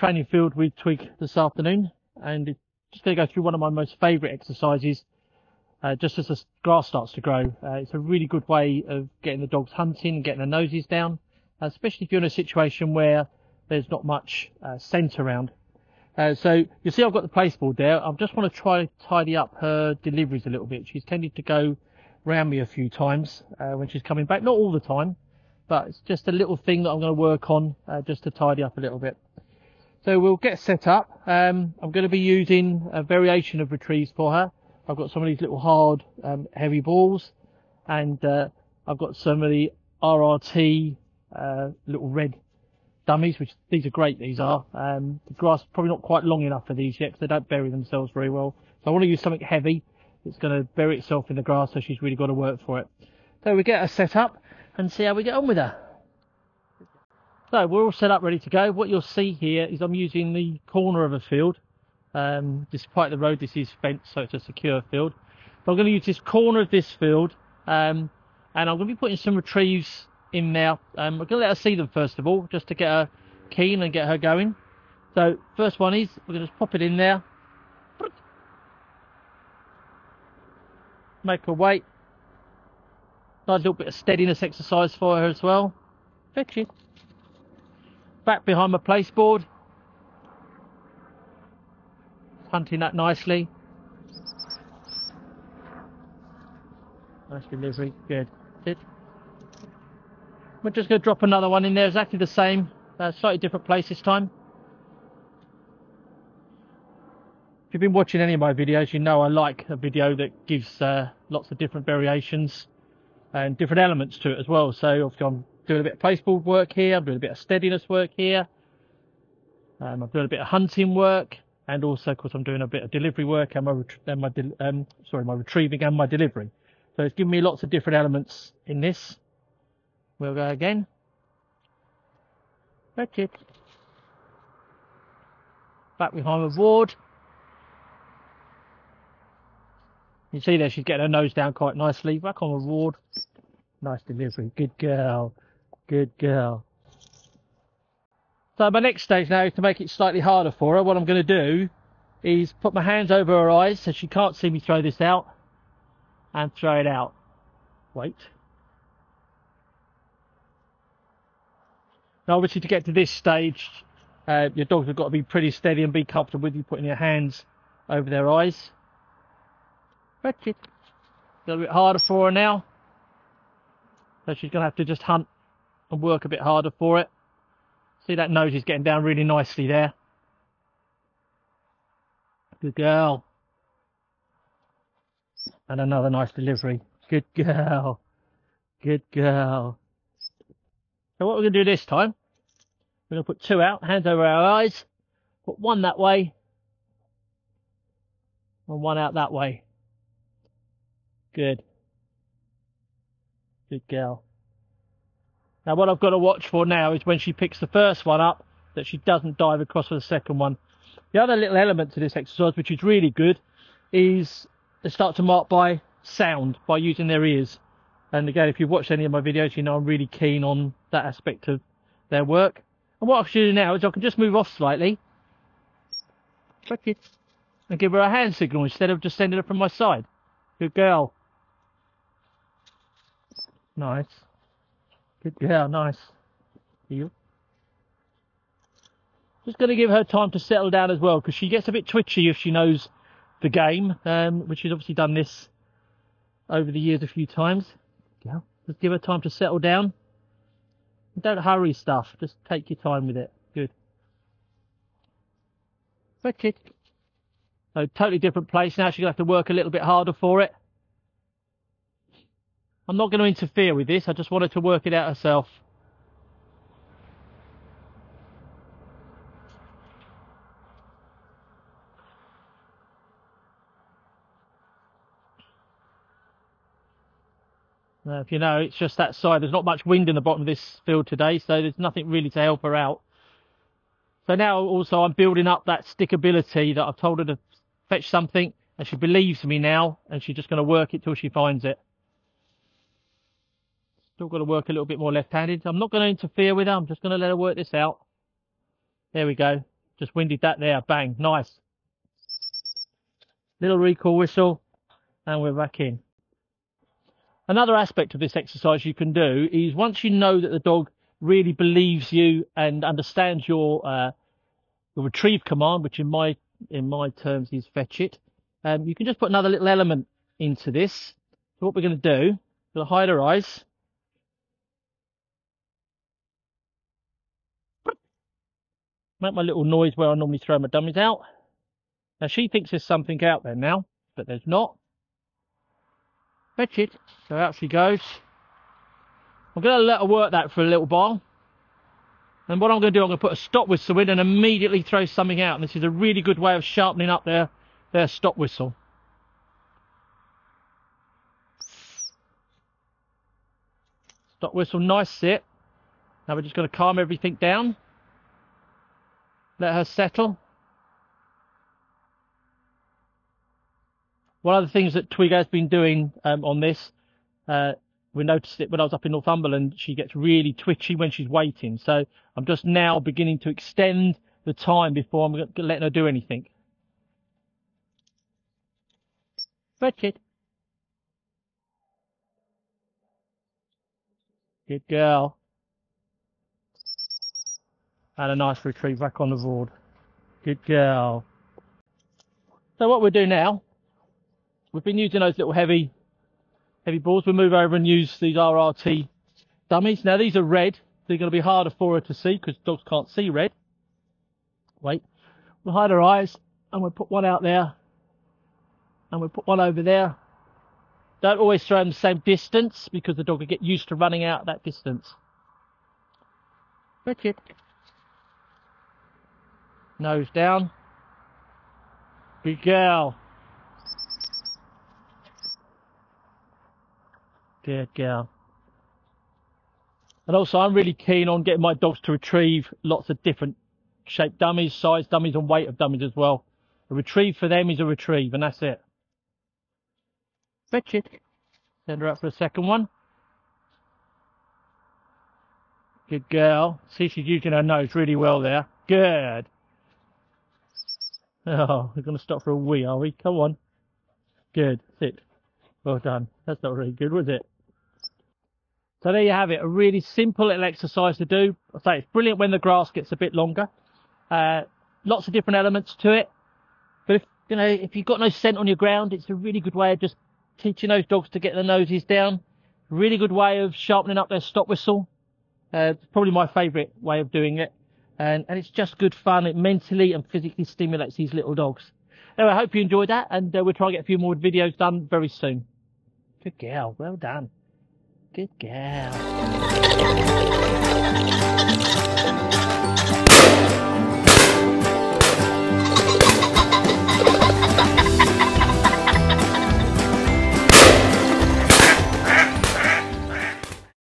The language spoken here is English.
training field with Twig this afternoon, and just going to go through one of my most favourite exercises just as the grass starts to grow. It's a really good way of getting the dogs hunting and getting their noses down, especially if you're in a situation where there's not much scent around. So you see I've got the placeboard there. I just want to try to tidy up her deliveries a little bit. She's tended to go round me a few times when she's coming back, not all the time, but it's just a little thing that I'm going to work on just to tidy up a little bit. So we'll get set up. I'm going to be using a variation of retrieves for her. I've got some of these little hard heavy balls, and I've got some of the RRT little red dummies, which these are great. These are the grass is probably not quite long enough for these yet because they don't bury themselves very well, so I want to use something heavy that's going to bury itself in the grass, so she's really got to work for it. So we get her set up and see how we get on with her. So we're all set up, ready to go. What you'll see here is I'm using the corner of a field. Despite the road, this is fenced, so it's a secure field. So I'm going to use this corner of this field, and I'm going to be putting some retrieves in there. I'm going to let her see them first of all, just to get her keen and get her going. So first one is, we're going to just pop it in there. Make her wait. Nice little bit of steadiness exercise for her as well. Fetch it. Back behind my placeboard. Hunting that nicely. Nice delivery. Good. Sit. We're just going to drop another one in there, exactly the same, slightly different place this time. If you've been watching any of my videos, you know I like a video that gives lots of different variations and different elements to it as well. So obviously I'm doing a bit of placeboard work here, I'm doing a bit of steadiness work here, I'm doing a bit of hunting work, and also of course I'm doing a bit of delivery work and my retrieving and my delivery. So it's giving me lots of different elements in this. We'll go again. That's it. Back behind the board. You see there, she's getting her nose down quite nicely. Back on the board. Nice delivery. Good girl. Good girl. So my next stage now is to make it slightly harder for her. What I'm going to do is put my hands over her eyes so she can't see me throw this out, and throw it out. Wait. Now obviously to get to this stage, your dogs have got to be pretty steady and be comfortable with you putting your hands over their eyes. That's it. A little bit harder for her now. So she's going to have to just hunt and work a bit harder for it. See, that nose is getting down really nicely there. Good girl. And another nice delivery. Good girl. Good girl. So what we're going to do this time, we're going to put two out, hands over our eyes, put one that way, and one out that way. Good. Good girl. Now what I've got to watch for now is when she picks the first one up, that she doesn't dive across for the second one. The other little element to this exercise, which is really good, is they start to mark by sound, by using their ears. And again, if you've watched any of my videos, you know I'm really keen on that aspect of their work. And what I should do now is I can just move off slightly, and give her a hand signal instead of just sending her from my side. Good girl. Nice. Good girl, nice. Heel. Just going to give her time to settle down as well, because she gets a bit twitchy if she knows the game, which she's obviously done this over the years a few times. Yeah. Just give her time to settle down. Don't hurry stuff, just take your time with it. Good. That's it. So totally different place now, she's going to have to work a little bit harder for it. I'm not going to interfere with this, I just want her to work it out herself. Now, if you know, it's just that side. There's not much wind in the bottom of this field today, so there's nothing really to help her out. So now also I'm building up that stickability that I've told her to fetch something, and she believes me now, and she's just going to work it till she finds it. Still got to work a little bit more left-handed. I'm not going to interfere with her. I'm just going to let her work this out. There we go. Just winded that there, bang, nice. Little recall whistle, and we're back in. Another aspect of this exercise you can do is once you know that the dog really believes you and understands your retrieve command, which in my terms is fetch it, you can just put another little element into this. So what we're going to do, we'll hide her eyes. Make my little noise where I normally throw my dummies out. Now she thinks there's something out there now, but there's not. Fetch it. So out she goes. I'm going to let her work that for a little while. And what I'm going to do, I'm going to put a stop whistle in and immediately throw something out. And this is a really good way of sharpening up their stop whistle. Stop whistle, nice sit. Now we're just going to calm everything down. Let her settle. One of the things that Twig has been doing on this, we noticed it when I was up in Northumberland, she gets really twitchy when she's waiting. So I'm just now beginning to extend the time before I'm letting her do anything. Fetch it. Good girl. And a nice retrieve back on the board. Good girl. So what we'll do now, we've been using those little heavy balls. We'll move over and use these RRT dummies. Now these are red. They're going to be harder for her to see because dogs can't see red. Wait. We'll hide her eyes and we'll put one out there. And we'll put one over there. Don't always throw them the same distance because the dog will get used to running out that distance. Fetch it. Nose down. Good girl. Good girl. And also I'm really keen on getting my dogs to retrieve lots of different shaped dummies, size dummies and weight of dummies as well. A retrieve for them is a retrieve and that's it. Fetch it. Send her up for a second one. Good girl. See, she's using her nose really well there. Good. Oh, we're going to stop for a wee, are we? Come on. Good. Sit. Well done. That's not really good, was it? So there you have it. A really simple little exercise to do. I say it's brilliant when the grass gets a bit longer. Lots of different elements to it. But if you've got no scent on your ground, it's a really good way of just teaching those dogs to get their noses down. Really good way of sharpening up their stop whistle. It's probably my favourite way of doing it. And it's just good fun. It mentally and physically stimulates these little dogs. Anyway, I hope you enjoyed that, and we'll try and get a few more videos done very soon. Good girl. Well done. Good girl.